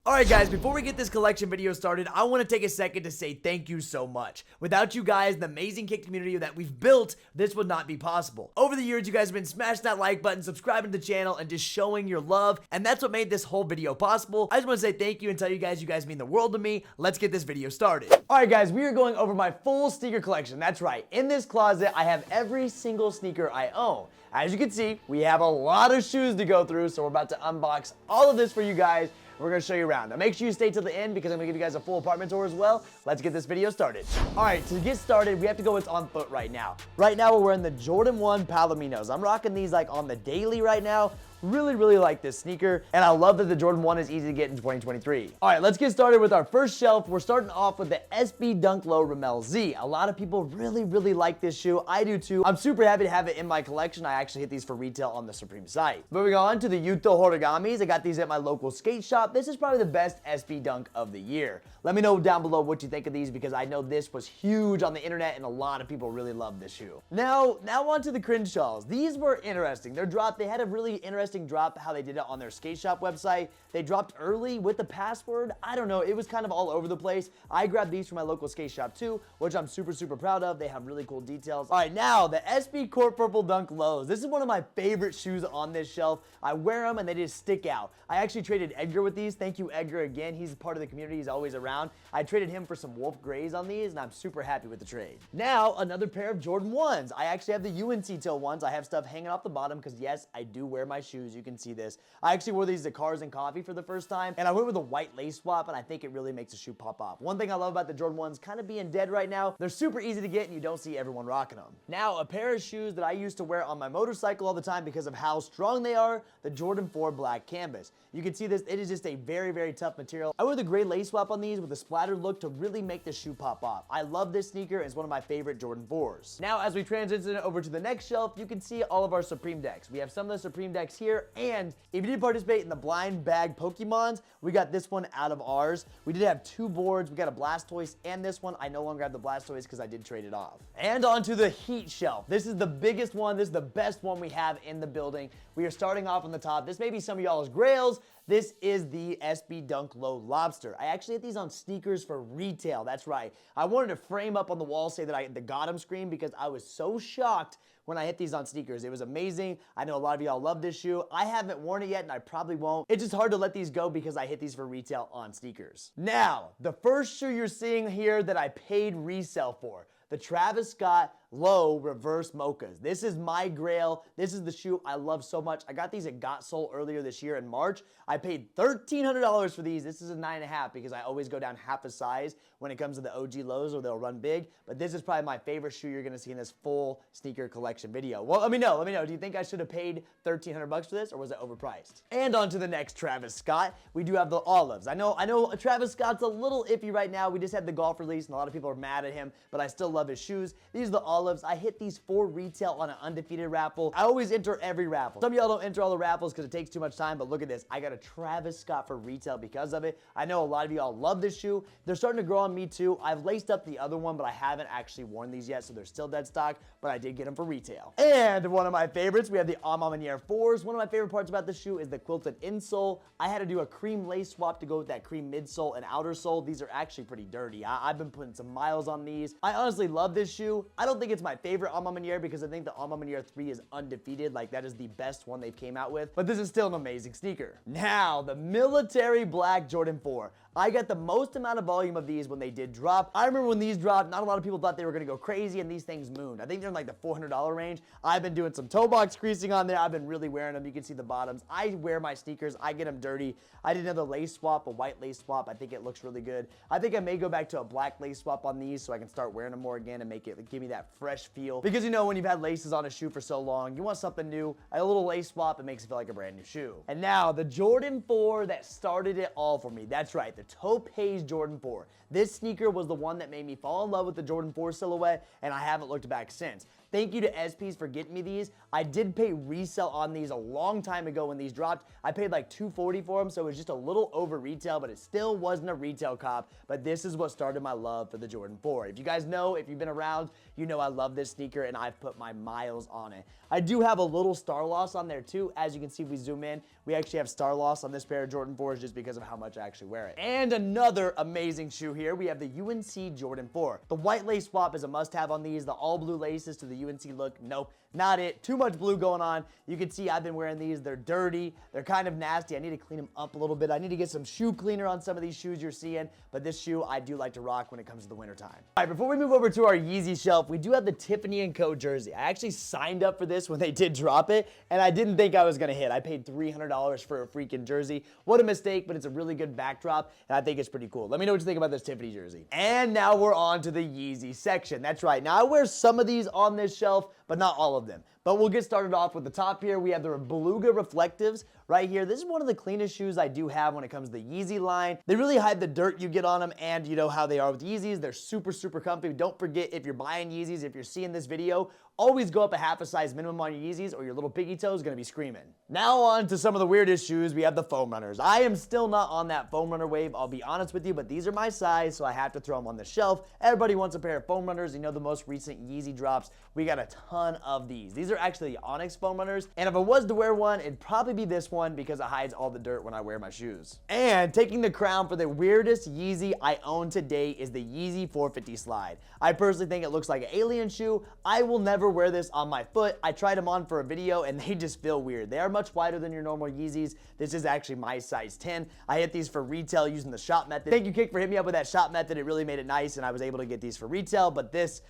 Alright guys, before we get this collection video started, I want to take a second to say thank you so much. Without you guys, the amazing kick community that we've built, this would not be possible. Over the years, you guys have been smashing that like button, subscribing to the channel, and just showing your love, and that's what made this whole video possible. I just want to say thank you and tell you guys mean the world to me. Let's get this video started. Alright guys, we are going over my full sneaker collection. That's right, in this closet, I have every single sneaker I own. As you can see, we have a lot of shoes to go through, so we're about to unbox all of this for you guys. We're gonna show you around. Now make sure you stay till the end because I'm gonna give you guys a full apartment tour as well. Let's get this video started. All right, to get started, we have to go what's on foot right now. Right now, we're wearing the Jordan 1 Palominos. I'm rocking these like on the daily right now. Really like this sneaker, and I love that the Jordan 1 is easy to get in 2023. All right, let's get started with our first shelf. We're starting off with the SB Dunk Low Ramel Z. A lot of people really like this shoe. I do too. I'm super happy to have it in my collection. I actually hit these for retail on the Supreme site. Moving on to the Yuto Horigamis. I got these at my local skate shop. This is probably the best SB Dunk of the year. Let me know down below what you think of these because I know this was huge on the internet and a lot of people really love this shoe. Now on to the Crenshaw's. These were interesting. They had a really interesting drop how they did it on their skate shop website. They dropped early with the password. I don't know, it was kind of all over the place. I grabbed these from my local skate shop too, which I'm super proud of. They have really cool details. All right, now the SB Court Purple Dunk Lows. This is one of my favorite shoes on this shelf. I wear them and they just stick out. I actually traded Edgar with these. Thank you, Edgar, again. He's part of the community. He's always around. I traded him for some Wolf Grays on these and I'm super happy with the trade. Now, another pair of Jordan 1s. I actually have the UNC toe ones. I have stuff hanging off the bottom because yes, I do wear my shoes. You can see this. I actually wore these to Cars and Coffee for the first time, and I went with a white lace swap, and I think it really makes the shoe pop off. One thing I love about the Jordan 1s kind of being dead right now, they're super easy to get, and you don't see everyone rocking them. Now, a pair of shoes that I used to wear on my motorcycle all the time because of how strong they are, the Jordan 4 Black Canvas. You can see this, it is just a very tough material. I wore the gray lace swap on these with a splattered look to really make the shoe pop off. I love this sneaker, and it's one of my favorite Jordan 4s. Now, as we transition over to the next shelf, you can see all of our Supreme decks. We have some of the Supreme decks here, and if you did participate in the blind bag Pokemons, we got this one out of ours. We did have two boards. We got a Blastoise and this one. I no longer have the Blastoise because I did trade it off. And onto the Heat shelf. This is the biggest one. This is the best one we have in the building. We are starting off on the top. This may be some of y'all's grails. This is the SB Dunk Low Lobster. I actually had these on sneakers for retail. That's right. I wanted to frame up on the wall, say that I got them screen because I was so shocked when I hit these on sneakers. It was amazing. I know a lot of y'all love this shoe. I haven't worn it yet and I probably won't. It's just hard to let these go because I hit these for retail on sneakers. Now, the first shoe you're seeing here that I paid resale for, the Travis Scott Low Reverse Mochas. This is my grail. This is the shoe I love so much. I got these at Got Soul earlier this year in March. I paid $1,300 for these. This is a 9.5 because I always go down half a size when it comes to the OG lows or they'll run big. But this is probably my favorite shoe you're gonna see in this full sneaker collection video. Well, let me know. Do you think I should have paid $1,300 for this or was it overpriced? And on to the next Travis Scott. We do have the Olives. I know Travis Scott's a little iffy right now. We just had the golf release and a lot of people are mad at him, but I still love his shoes. These are the Olives. I hit these for retail on an undefeated raffle. I always enter every raffle. Some of y'all don't enter all the raffles because it takes too much time, but look at this. I got a Travis Scott for retail because of it. I know a lot of y'all love this shoe. They're starting to grow on me too. I've laced up the other one, but I haven't actually worn these yet, so they're still dead stock, but I did get them for retail. And one of my favorites, we have the Amamaniere 4s. One of my favorite parts about this shoe is the quilted insole. I had to do a cream lace swap to go with that cream midsole and outer sole. These are actually pretty dirty. I've been putting some miles on these. I honestly love this shoe. I don't think it's my favorite Amamaniere because I think the Amamaniere 3 is undefeated. Like, that is the best one they've came out with, but this is still an amazing sneaker. Now, the Military Black Jordan 4. I got the most amount of volume of these when they did drop. I remember when these dropped, not a lot of people thought they were gonna go crazy and these things mooned. I think they're in like the $400 range. I've been doing some toe box creasing on there. I've been really wearing them. You can see the bottoms. I wear my sneakers. I get them dirty. I did another lace swap, a white lace swap. I think it looks really good. I think I may go back to a black lace swap on these so I can start wearing them more again and give me that fresh feel. Because you know, when you've had laces on a shoe for so long, you want something new. A little lace swap, it makes it feel like a brand new shoe. And now the Jordan 4 that started it all for me. That's right, the Topaz Jordan 4. This sneaker was the one that made me fall in love with the Jordan 4 silhouette, and I haven't looked back since. Thank you to SPs for getting me these. I did pay resale on these a long time ago when these dropped. I paid like $240 for them, so it was just a little over retail, but it still wasn't a retail cop. But this is what started my love for the Jordan 4. If you guys know, if you've been around, you know I love this sneaker and I've put my miles on it. I do have a little star loss on there too. As you can see, if we zoom in, we actually have star loss on this pair of Jordan 4s just because of how much I actually wear it. And another amazing shoe here, we have the UNC Jordan 4. The white lace swap is a must-have on these. The all blue laces to the UNC look, nope, not it. Too much blue going on. You can see I've been wearing these. They're dirty. They're kind of nasty. I need to clean them up a little bit. I need to get some shoe cleaner on some of these shoes you're seeing, but this shoe I do like to rock when it comes to the winter time. All right, before we move over to our Yeezy shelf, we do have the Tiffany & Co. jersey. I actually signed up for this when they did drop it, and I didn't think I was gonna hit. I paid $300 for a freaking jersey. What a mistake, but it's a really good backdrop, and I think it's pretty cool. Let me know what you think about this Tiffany jersey. And now we're on to the Yeezy section. That's right. Now I wear some of these on this shelf, but not all of them. But we'll get started off with the top here. We have the Beluga Reflectives right here. This is one of the cleanest shoes I do have when it comes to the Yeezy line. They really hide the dirt you get on them, and you know how they are with Yeezys. They're super, super comfy. Don't forget, if you're buying Yeezys, if you're seeing this video, always go up a half a size minimum on your Yeezys or your little piggy toe is gonna be screaming. Now on to some of the weirdest shoes. We have the foam runners. I am still not on that foam runner wave, I'll be honest with you, but these are my size, so I have to throw them on the shelf. Everybody wants a pair of foam runners. You know the most recent Yeezy drops, we got a ton of these. These are actually the Onyx foam runners, and if I was to wear one, it'd probably be this one because it hides all the dirt when I wear my shoes. And taking the crown for the weirdest Yeezy I own today is the Yeezy 450 Slide. I personally think it looks like an alien shoe. I will never wear this on my foot. I tried them on for a video and they just feel weird. They are much wider than your normal Yeezys. This is actually my size 10. I hit these for retail using the shop method. Thank you, Kick, for hitting me up with that shop method. It really made it nice and I was able to get these for retail, but this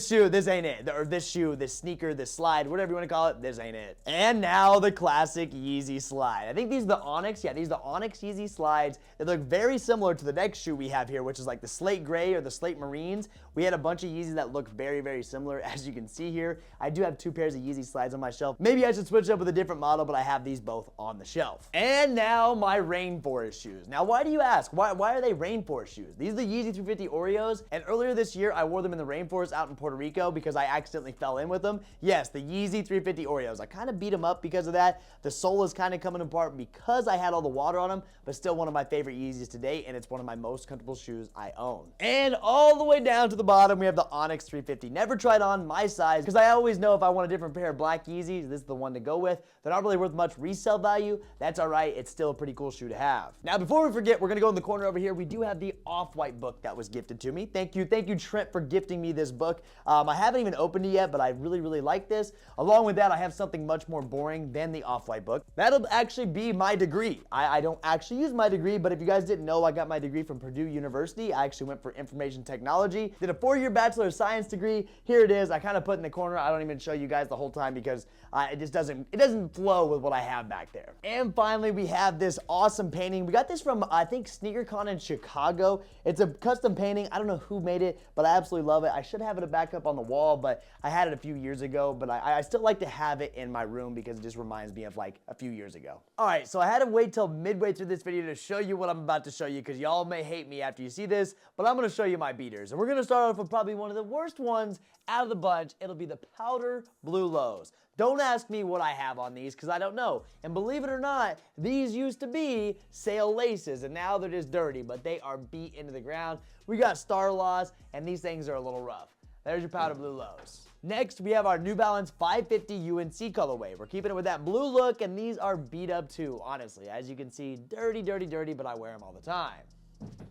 shoe, this ain't it. Or this shoe, this sneaker, this slide, whatever you want to call it, this ain't it. And now the classic Yeezy slide. I think these are the Onyx. Yeah, these are the Onyx Yeezy slides. They look very similar to the next shoe we have here, which is like the slate gray or the slate marines. We had a bunch of Yeezys that look very, very similar, as you can see here. I do have two pairs of Yeezy slides on my shelf. Maybe I should switch up with a different model, but I have these both on the shelf. And now my rainforest shoes. Now, why do you ask? Why are they rainforest shoes? These are the Yeezy 350 Oreos, and earlier this year, I wore them in the rainforest out in Puerto Rico because I accidentally fell in with them. Yes, the Yeezy 350 Oreos. I kind of beat them up because of that. The sole is kind of coming apart because I had all the water on them, but still one of my favorite Yeezys to date, and it's one of my most comfortable shoes I own. And all the way down to the bottom, we have the Onyx 350. Never tried on my size because I always know if I want a different pair of black Yeezys, this is the one to go with. They're not really worth much resale value. That's all right. It's still a pretty cool shoe to have. Now, before we forget, we're going to go in the corner over here. We do have the Off-White book that was gifted to me. Thank you, Trent, for gifting me this book. I haven't even opened it yet, but I really, really like this. Along with that, I have something much more boring than the Off-White book. That'll actually be my degree. I don't actually use my degree, but if you guys didn't know, I got my degree from Purdue University. I actually went for information technology, did a 4-year Bachelor of Science degree. Here it is. I kind of put it in the corner. I don't even show you guys the whole time because it just doesn't flow with what I have back there. And finally, we have this awesome painting. We got this from, I think, SneakerCon in Chicago. It's a custom painting. I don't know who made it, but I absolutely love it. I should have it back up on the wall, but I had it a few years ago, but I still like to have it in my room because it just reminds me of like a few years ago. All right, so I had to wait till midway through this video to show you what I'm about to show you because y'all may hate me after you see this, but I'm going to show you my beaters. And we're going to start off with probably one of the worst ones out of the bunch. It'll be the powder blue lows. Don't ask me what I have on these because I don't know. And believe it or not, these used to be sale laces and now they're just dirty, but they are beat into the ground. We got star loss and these things are a little rough. There's your powder blue lows. Next, we have our New Balance 550 UNC colorway. We're keeping it with that blue look and these are beat up too, honestly. As you can see, dirty, dirty, dirty, but I wear them all the time.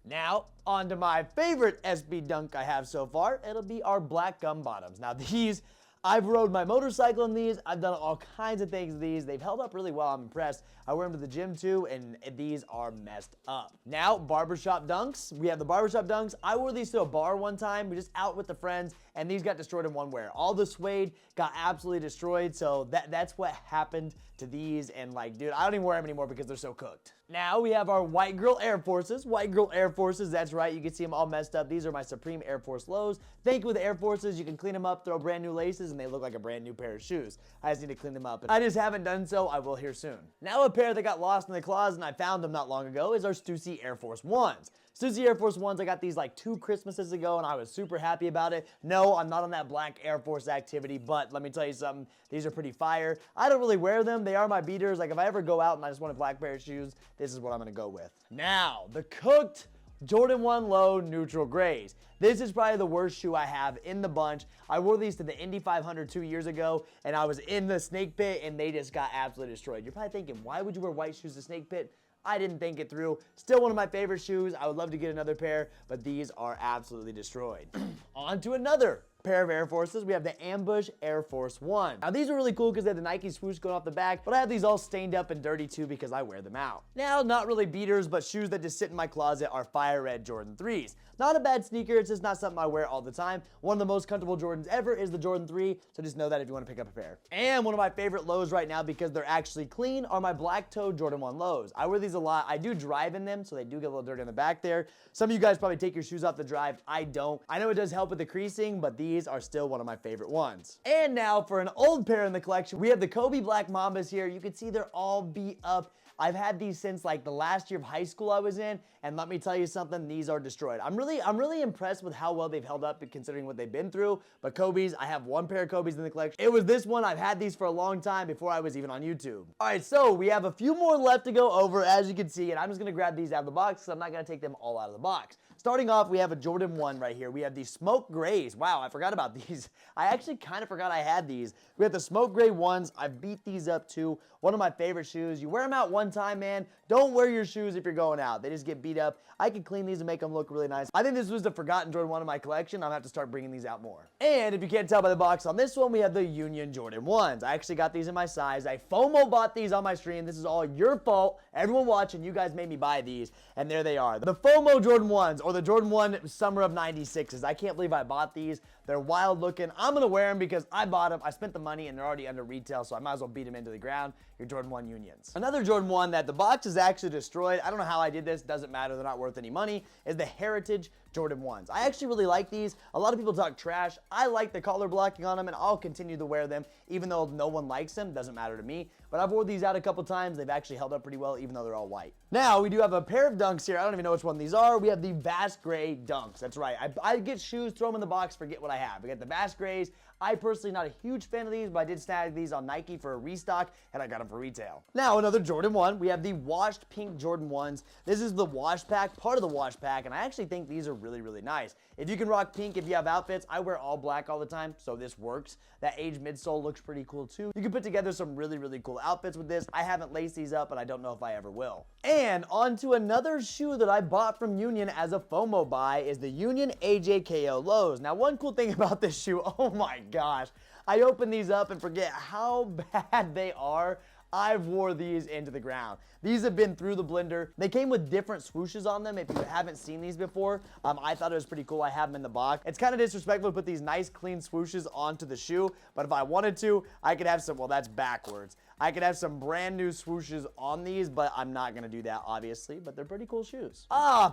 Now, on to my favorite SB Dunk I have so far. It'll be our black gum bottoms. Now these, I've rode my motorcycle in these. I've done all kinds of things with these. They've held up really well. I'm impressed. I wear them to the gym too, and these are messed up. Now, barbershop dunks. We have the barbershop dunks. I wore these to a bar one time. We just out with the friends, and these got destroyed in one wear. All the suede got absolutely destroyed, so that's what happened to these, and like, dude, I don't even wear them anymore because they're so cooked. Now we have our white girl Air Forces. White girl Air Forces, that's right. You can see them all messed up. These are my Supreme Air Force lows. Thank you with the Air Forces. You can clean them up, throw brand new laces, and they look like a brand new pair of shoes. I just need to clean them up. I just haven't done so. I will here soon. Now a pair that got lost in the closet and I found them not long ago is our Stussy Air Force Ones. Stussy Air Force Ones, I got these like 2 Christmases ago and I was super happy about it. No, I'm not on that black Air Force activity, but let me tell you something. These are pretty fire. I don't really wear them. They are my beaters. Like if I ever go out and I just want a black pair of shoes, this is what I'm gonna go with. Now, the cooked Jordan 1 Low Neutral Grays. This is probably the worst shoe I have in the bunch. I wore these to the Indy 500 2 years ago, and I was in the snake pit, and they just got absolutely destroyed. You're probably thinking, why would you wear white shoes to snake pit? I didn't think it through. Still one of my favorite shoes. I would love to get another pair, but these are absolutely destroyed. On to another pair of Air Forces. We have the Ambush Air Force One. Now these are really cool because they have the Nike swoosh going off the back, but I have these all stained up and dirty too because I wear them out. Now, not really beaters, but shoes that just sit in my closet are Fire Red Jordan 3s. Not a bad sneaker, it's just not something I wear all the time. One of the most comfortable Jordans ever is the Jordan 3, so just know that if you want to pick up a pair. And one of my favorite lows right now because they're actually clean are my black toe Jordan 1 lows. I wear these a lot. I do drive in them, so they do get a little dirty on the back there. Some of you guys probably take your shoes off the drive. I don't. I know it does help with the creasing, but these are still one of my favorite ones. And now for an old pair in the collection, we have the Kobe Black Mambas here. You can see they're all beat up. I've had these since like the last year of high school I was in, and let me tell you something, these are destroyed. I'm really impressed with how well they've held up considering what they've been through, but Kobe's, I have 1 pair of Kobe's in the collection. It was this one. I've had these for a long time before I was even on YouTube. All right, so we have a few more left to go over, as you can see, and I'm just gonna grab these out of the box because I'm not gonna take them all out of the box. Starting off, we have a Jordan 1 right here. We have these smoke grays. Wow, I forgot about these. I actually kind of forgot I had these. We have the smoke gray ones. I beat these up too. One of my favorite shoes. You wear them out one time, man. Don't wear your shoes if you're going out. They just get beat up. I can clean these and make them look really nice. I think this was the forgotten Jordan 1 in my collection. I'm gonna have to start bringing these out more. And if you can't tell by the box on this one, we have the Union Jordan 1s. I actually got these in my size. I FOMO bought these on my stream. This is all your fault. Everyone watching, you guys made me buy these, and there they are. The FOMO Jordan 1s, or the Jordan 1 Summer of 96s. I can't believe I bought these. They're wild looking. I'm gonna wear them because I bought them. I spent the money and they're already under retail, so I might as well beat them into the ground. Your Jordan 1 Unions. Another Jordan 1 that the box is actually destroyed, I don't know how I did this, doesn't matter, they're not worth any money, is the Heritage Jordan 1s. I actually really like these. A lot of people talk trash. I like the color blocking on them, and I'll continue to wear them even though no one likes them. Doesn't matter to me. But I've worn these out a couple times. They've actually held up pretty well even though they're all white. Now we do have a pair of Dunks here. I don't even know which one these are. We have the Vast Gray Dunks. That's right. I get shoes, throw them in the box, forget what I have. We got the Vast Grays. I personally not a huge fan of these, but I did snag these on Nike for a restock, and I got them for retail. Now, another Jordan 1. We have the washed pink Jordan 1s. This is the wash pack, part of the wash pack, and I actually think these are really, really nice. If you can rock pink, if you have outfits, I wear all black all the time, so this works. That aged midsole looks pretty cool too. You can put together some really, really cool outfits with this. I haven't laced these up, and I don't know if I ever will. And on to another shoe that I bought from Union as a FOMO buy is the Union AJKO lows. Now, one cool thing about this shoe, oh my gosh, I open these up and forget how bad they are. I've wore these into the ground. These have been through the blender. They came with different swooshes on them. If you haven't seen these before, I thought it was pretty cool. I have them in the box. It's kind of disrespectful to put these nice clean swooshes onto the shoe, but if I wanted to, I could have some, well, that's backwards. I could have some brand new swooshes on these, but I'm not gonna do that, obviously, but they're pretty cool shoes.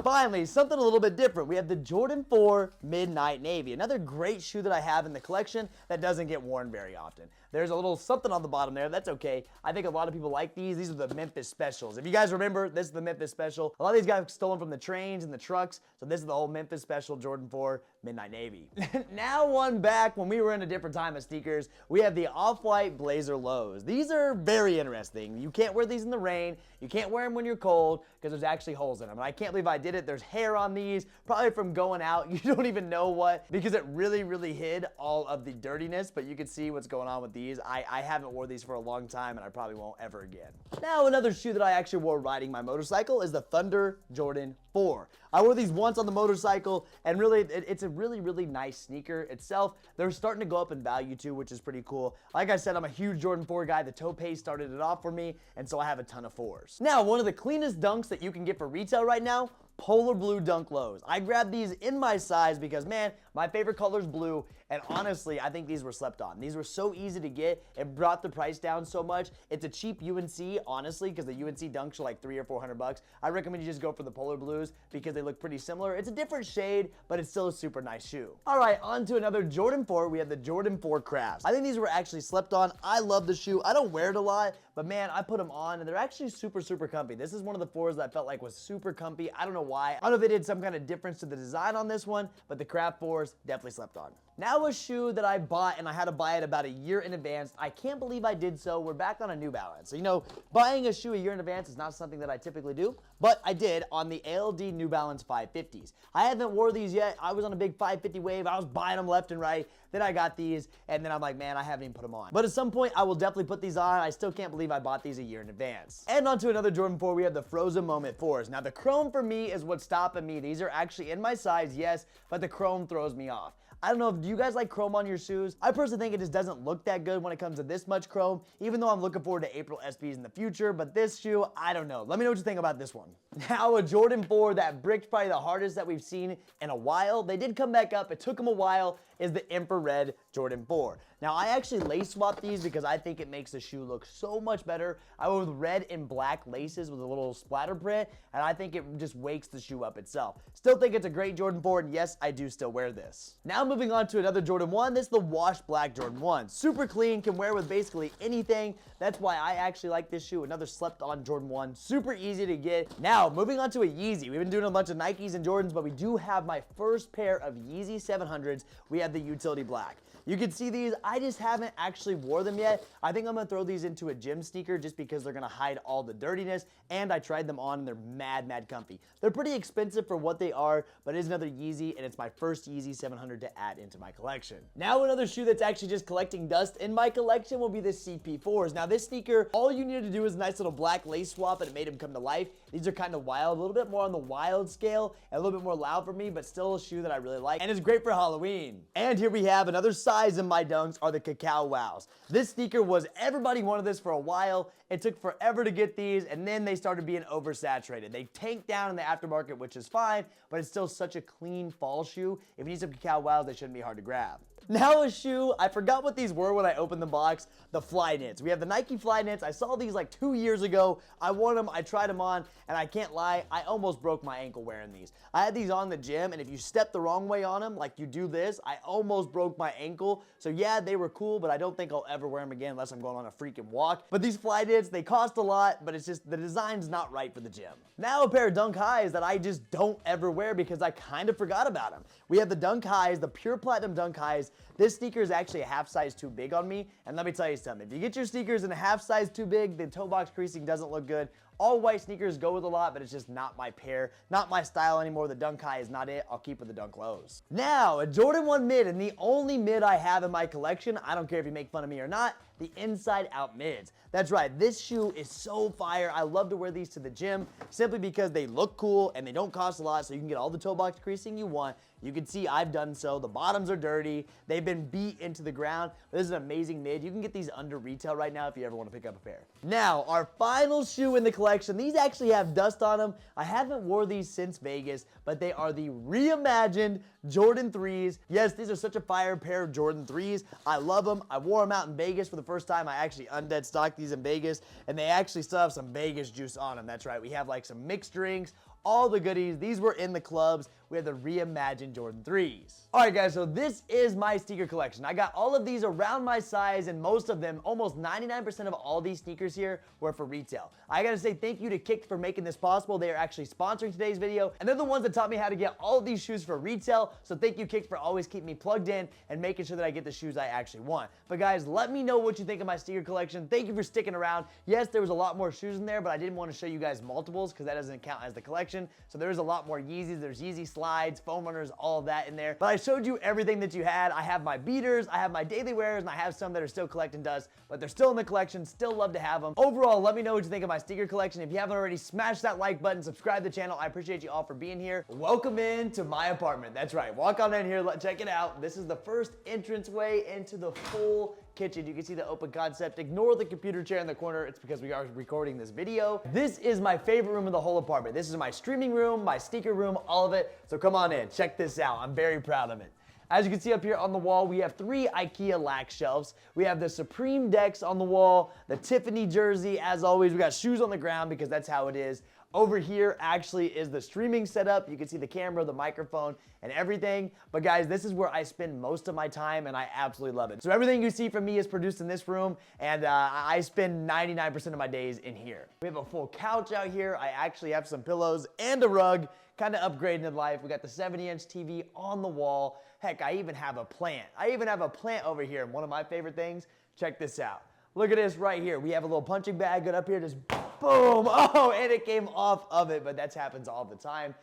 Finally, something a little bit different. We have the Jordan 4 Midnight Navy, another great shoe that I have in the collection that doesn't get worn very often. There's a little something on the bottom there. That's okay. I think a lot of people like these. These are the Memphis Specials. If you guys remember, this is the Memphis Special. A lot of these guys stolen from the trains and the trucks, so this is the whole Memphis Special Jordan 4 Midnight Navy. Now one back, when we were in a different time of sneakers, we have the Off-White Blazer Lows. These are very interesting. You can't wear these in the rain. You can't wear them when you're cold because there's actually holes in them. And I can't believe I did it. There's hair on these, probably from going out. You don't even know what, because it really, really hid all of the dirtiness, but you can see what's going on with these. I haven't worn these for a long time, and I probably won't ever again. Now, another shoe that I actually wore riding my motorcycle is the Thunder Jordan 4. I wore these once on the motorcycle, and really, it's a really, really nice sneaker itself. They're starting to go up in value too, which is pretty cool. Like I said, I'm a huge Jordan 4 guy. The toe paste started it off for me, and so I have a ton of 4s. Now, one of the cleanest dunks that you can get for retail right now, Polar blue dunk lows. I grabbed these in my size because, man, my favorite color is blue, and honestly, I think these were slept on. These were so easy to get. It brought the price down so much. It's a cheap UNC, honestly, because the UNC dunks are like $300 or $400. I recommend you just go for the polar blues because they look pretty similar. It's a different shade, but it's still a super nice shoe. All right, on to another Jordan 4. We have the Jordan 4 Crafts. I think these were actually slept on. I love the shoe. I don't wear it a lot, but man, I put them on, and they're actually super, super comfy. This is one of the 4s that I felt like was super comfy. I don't know why. I don't know if they did some kind of difference to the design on this one, but the Craft 4s definitely slept on. Now a shoe that I bought, and I had to buy it about a year in advance. I can't believe I did so. We're back on a New Balance. So, you know, buying a shoe a year in advance is not something that I typically do, but I did on the ALD New Balance 550s. I haven't wore these yet. I was on a big 550 wave. I was buying them left and right. Then I got these, and then I'm like, man, I haven't even put them on. But at some point, I will definitely put these on. I still can't believe I bought these a year in advance. And on to another Jordan 4, we have the Frozen Moment 4s. Now, the chrome for me is what's stopping me. These are actually in my size, yes, but the chrome throws me off. I don't know, do you guys like chrome on your shoes? I personally think it just doesn't look that good when it comes to this much chrome, even though I'm looking forward to April SBs in the future, but this shoe, I don't know. Let me know what you think about this one. Now a Jordan 4 that bricked probably the hardest that we've seen in a while. They did come back up. It took them a while. Is the infrared Jordan 4. Now I actually lace swapped these because I think it makes the shoe look so much better. I went with red and black laces with a little splatter print, and I think it just wakes the shoe up itself. Still think it's a great Jordan 4, and yes, I do still wear this. Now moving on to another Jordan 1, this is the washed black Jordan 1. Super clean, can wear with basically anything. That's why I actually like this shoe. Another slept on Jordan 1, super easy to get. Now moving on to a Yeezy. We've been doing a bunch of Nikes and Jordans, but we do have my first pair of Yeezy 700s. We have the utility black. You can see these, I just haven't actually wore them yet. I think I'm gonna throw these into a gym sneaker just because they're gonna hide all the dirtiness, and I tried them on and they're mad comfy. They're pretty expensive for what they are, but it is another Yeezy, and it's my first Yeezy 700 to add into my collection. Now another shoe that's actually just collecting dust in my collection will be the CP4s. Now this sneaker, all you needed to do is a nice little black lace swap and it made them come to life. These are kind of wild, a little bit more on the wild scale, and a little bit more loud for me, but still a shoe that I really like, and it's great for Halloween. And here we have another size in my dunks are the Cacao Wows. This sneaker was, everybody wanted this for a while. It took forever to get these, and then they started being oversaturated. They tanked down in the aftermarket, which is fine, but it's still such a clean fall shoe. If you need some Cacao Wows, they shouldn't be hard to grab. Now a shoe, I forgot what these were when I opened the box, the Fly Knits. We have the Nike Fly Knits. I saw these like 2 years ago. I wore them, I tried them on, and I can't lie, I almost broke my ankle wearing these. I had these on the gym, and if you step the wrong way on them, like you do this, I almost broke my ankle. So yeah, they were cool, but I don't think I'll ever wear them again unless I'm going on a freaking walk. But these Fly Knits, they cost a lot, but it's just, the design's not right for the gym. Now a pair of Dunk Highs that I just don't ever wear because I kind of forgot about them. We have the Dunk Highs, the pure platinum Dunk Highs. This sneaker is actually a half size too big on me, and let me tell you something. If you get your sneakers in a half size too big, the toe box creasing doesn't look good. All white sneakers go with a lot, but it's just not my pair, not my style anymore. The Dunk High is not it. I'll keep with the Dunk Lows. Now, a Jordan 1 mid, and the only mid I have in my collection, I don't care if you make fun of me or not, the inside out mids. That's right, this shoe is so fire. I love to wear these to the gym simply because they look cool and they don't cost a lot, so you can get all the toe box creasing you want. You can see I've done so. The bottoms are dirty. They've been beat into the ground. This is an amazing mid. You can get these under retail right now if you ever want to pick up a pair. Now, our final shoe in the collection. These actually have dust on them. I haven't wore these since Vegas, but they are the reimagined Jordan 3s. Yes, these are such a fire pair of Jordan 3s. I love them. I wore them out in Vegas for the first time. I actually undead stocked these in Vegas, and they actually still have some Vegas juice on them. That's right. We have like some mixed drinks, all the goodies. These were in the clubs. We have the reimagined Jordan 3s. All right, guys, so this is my sneaker collection. I got all of these around my size, and most of them, almost 99% of all these sneakers here were for retail. I gotta say thank you to Kicked for making this possible. They are actually sponsoring today's video, and they're the ones that taught me how to get all of these shoes for retail. So thank you, Kicked, for always keeping me plugged in and making sure that I get the shoes I actually want. But guys, let me know what you think of my sneaker collection. Thank you for sticking around. Yes, there was a lot more shoes in there, but I didn't want to show you guys multiples because that doesn't count as the collection. So there's a lot more Yeezys. There's Yeezy slides, foam runners, all of that in there. But I showed you everything that you had. I have my beaters, I have my daily wearers, and I have some that are still collecting dust, but they're still in the collection. Still love to have them. Overall, let me know what you think of my sneaker collection. If you haven't already, smash that like button, subscribe to the channel. I appreciate you all for being here. Welcome in to my apartment. That's right. Walk on in here, check it out. This is the first entranceway into the full kitchen. You can see the open concept. Ignore the computer chair in the corner. It's because we are recording this video. This is my favorite room in the whole apartment. This is my streaming room, my sneaker room, all of it. So come on in, check this out. I'm very proud of it. As you can see up here on the wall, we have 3 IKEA lac shelves. We have the Supreme Decks on the wall, the Tiffany jersey. As always, we got shoes on the ground because that's how it is. Over here actually is the streaming setup. You can see the camera, the microphone, and everything. But guys, this is where I spend most of my time, and I absolutely love it. So everything you see from me is produced in this room, and I spend 99% of my days in here. We have a full couch out here. I actually have some pillows and a rug, kind of upgrading in life. We got the 70-inch TV on the wall. Heck, I even have a plant. I even have a plant over here. And one of my favorite things, check this out. Look at this right here. We have a little punching bag good up here, just boom. Oh, and it came off of it, but that happens all the time.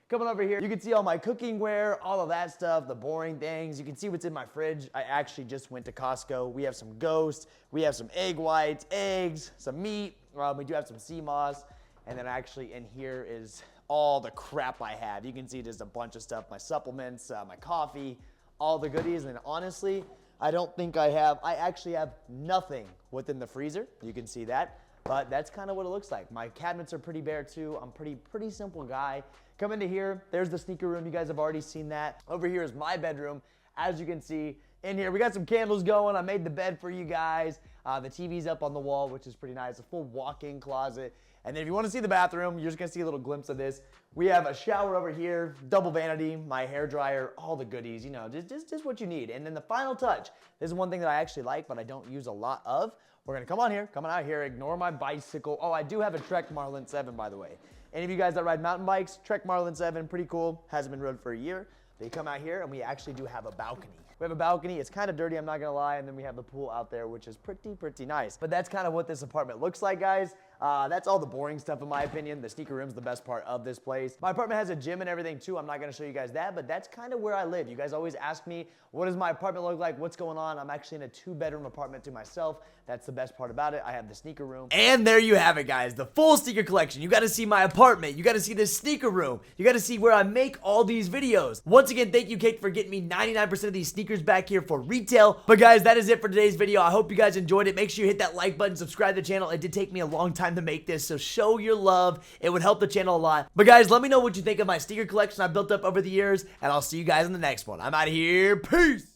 Coming over here, you can see all my cooking ware, all of that stuff, the boring things. You can see what's in my fridge. I actually just went to Costco. We have some Ghost. We have some egg whites, eggs, some meat. We do have some sea moss. And then actually in here is all the crap I have. You can see just a bunch of stuff, my supplements, my coffee, all the goodies. And honestly, I don't think I actually have nothing within the freezer. You can see that, but that's kind of what it looks like. My cabinets are pretty bare too. I'm pretty simple guy. Come into here, there's the sneaker room. You guys have already seen that. Over here is my bedroom. As you can see in here, we got some candles going. I made the bed for you guys. The TV's up on the wall, which is pretty nice. A full walk-in closet. And then if you want to see the bathroom, you're just going to see a little glimpse of this. We have a shower over here, double vanity, my hair dryer, all the goodies, you know, just what you need. And then the final touch, this is one thing that I actually like, but I don't use a lot of. We're going to come out here, ignore my bicycle. Oh, I do have a Trek Marlin 7, by the way. Any of you guys that ride mountain bikes, Trek Marlin 7, pretty cool. Hasn't been rode for a year. They come out here, and we actually do have a balcony. We have a balcony. It's kind of dirty, I'm not going to lie. And then we have the pool out there, which is pretty nice. But that's kind of what this apartment looks like, guys. That's all the boring stuff in my opinion. The sneaker room's the best part of this place. My apartment has a gym and everything too. I'm not going to show you guys that, but that's kind of where I live. You guys always ask me, what does my apartment look like? What's going on? I'm actually in a 2-bedroom apartment to myself. That's the best part about it. I have the sneaker room. And there you have it, guys. The full sneaker collection. You got to see my apartment. You got to see this sneaker room. You got to see where I make all these videos. Once again, thank you, Kate, for getting me 99% of these sneakers back here for retail. But guys, that is it for today's video. I hope you guys enjoyed it. Make sure you hit that like button, subscribe to the channel. It did take me a long time to make this, so show your love. It would help the channel a lot. But guys, let me know what you think of my sneaker collection I built up over the years, and I'll see you guys in the next one. I'm out of here. Peace!